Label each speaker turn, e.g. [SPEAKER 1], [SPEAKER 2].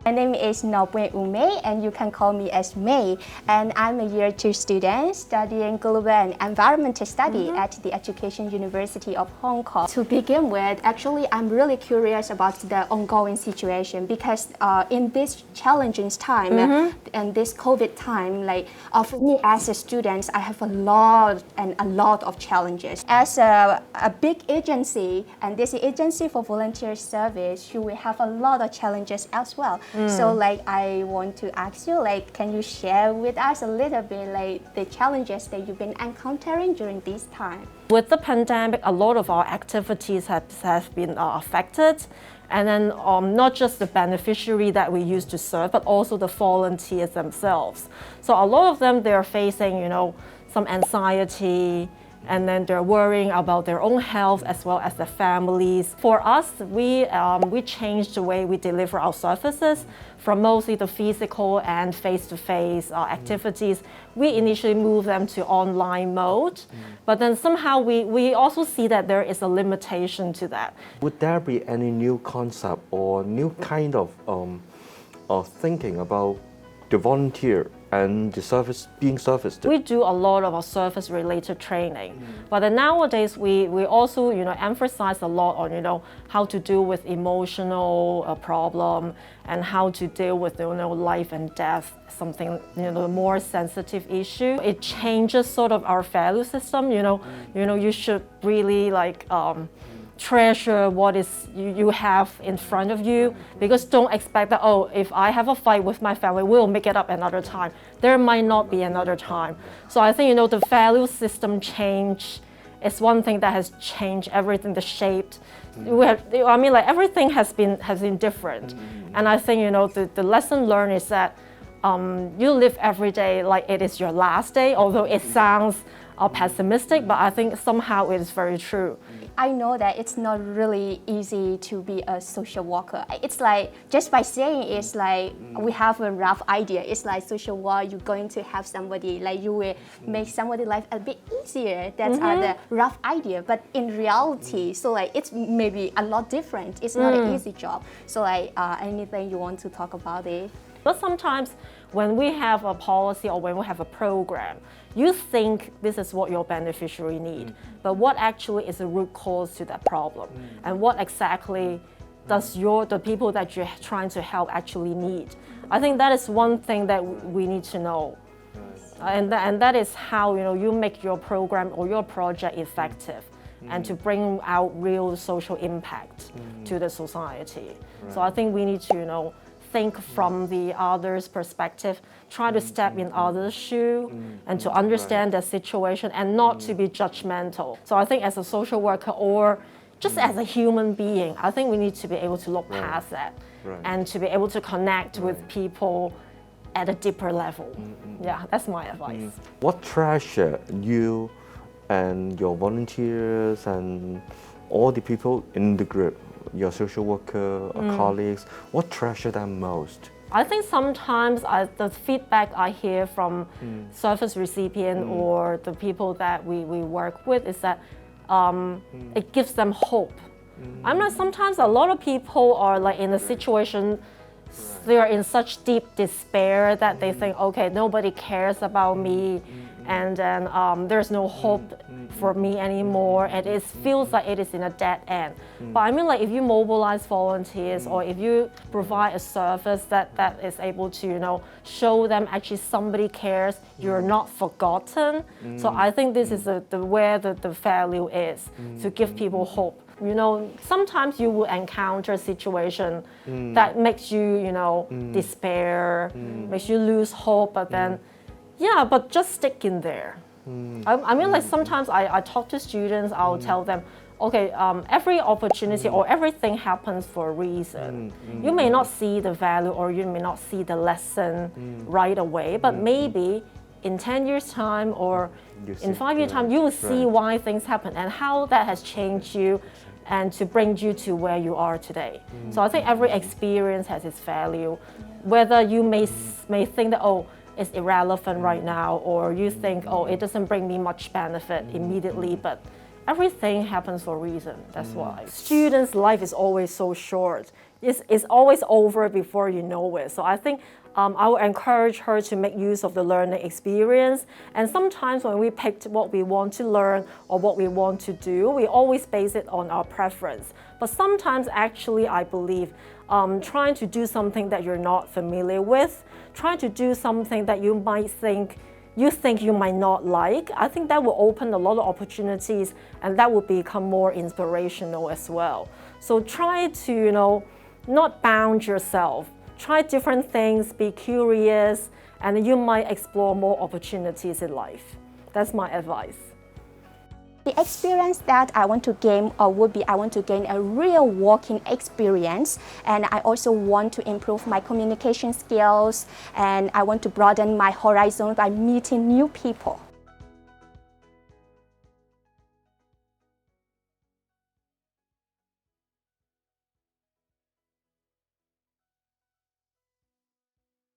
[SPEAKER 1] My name is Nobwe Ume, and you can call me as May. And I'm a year 2 student studying Global and Environmental Study at the Education University of Hong Kong. To begin with, actually, I'm really curious about the ongoing situation because in this challenging time and this COVID time, like for me as a student, I have a lot of challenges. As a big agency, and this agency for volunteer service, you will have a lot of challenges as well. So like I want to ask you, like, can you share with us a little bit like the challenges that you've been encountering during this time?
[SPEAKER 2] With the pandemic, a lot of our activities have been affected. And then not just the beneficiary that we used to serve, but also the volunteers themselves. So a lot of them, they're facing, some anxiety, and then they're worrying about their own health as well as their families. For us, we changed the way we deliver our services from mostly the physical and face-to-face activities. We initially moved them to online mode, but then somehow we also see that there is a limitation to that.
[SPEAKER 3] Would there be any new concept or new kind of thinking about the volunteer and the service being serviced?
[SPEAKER 2] We do a lot of our service-related training, but then nowadays we also emphasize a lot on how to deal with emotional problem and how to deal with life and death, something more sensitive issue. It changes sort of our value system. You should really treasure what is you have in front of you, because don't expect that, if I have a fight with my family, we'll make it up another time. There might not be another time. So I think the value system change is one thing that has changed everything, the shape. Everything has been different. And I think the lesson learned is that you live every day like it is your last day, although it sounds pessimistic, but I think somehow it is very true.
[SPEAKER 1] I know that it's not really easy to be a social worker. It's like, just by saying it's like, we have a rough idea. It's like social work, you're going to have somebody, like you will make somebody's life a bit easier. That's the rough idea. But in reality, so like it's maybe a lot different. It's not an easy job. So like anything you want to talk about it?
[SPEAKER 2] But sometimes when we have a policy or when we have a program, you think this is what your beneficiary need, but what actually is the root cause to that problem, and what exactly does the people that you're trying to help actually need? I think that is one thing that we need to know, and that is how you make your program or your project effective, and to bring out real social impact to the society. So I think we need to think from the other's perspective, try to step in others' shoe and to understand their situation and not to be judgmental. So I think as a social worker or just as a human being, I think we need to be able to look past that and to be able to connect with people at a deeper level. Yeah, that's my advice.
[SPEAKER 3] What treasure you and your volunteers and all the people in the group, your social worker or colleagues, what treasure them most?
[SPEAKER 2] I think sometimes the feedback I hear from service recipient or the people that we work with is that it gives them hope. Sometimes a lot of people are like in a situation, they are in such deep despair that they think, okay, nobody cares about me, and then there's no hope for me anymore, and it feels like it is in a dead end. But if you mobilize volunteers or if you provide a service that is able to show them actually somebody cares, you're not forgotten. So I think this is where the value is, to give people hope. Sometimes you will encounter a situation that makes you, despair, makes you lose hope, but then, but just stick in there. Sometimes I talk to students, I'll tell them, okay, every opportunity or everything happens for a reason. You may not see the value or you may not see the lesson right away, but maybe in 10 years' time or in 5 years' time, you will see why things happen and how that has changed you and to bring you to where you are today. So I think every experience has its value. Whether you may think that, it's irrelevant right now, or you think, it doesn't bring me much benefit immediately, but everything happens for a reason, that's why. Students' life is always so short. it's always over before you know it. So I think I would encourage her to make use of the learning experience. And sometimes when we picked what we want to learn or what we want to do, we always base it on our preference. But sometimes actually I believe trying to do something that you're not familiar with, trying to do something that you might think you might not like, I think that will open a lot of opportunities and that will become more inspirational as well. So try to, not bound yourself. Try different things, be curious, and you might explore more opportunities in life. That's my advice.
[SPEAKER 1] The experience that I want to gain would be I want to gain a real working experience, and I also want to improve my communication skills, and I want to broaden my horizon by meeting new people.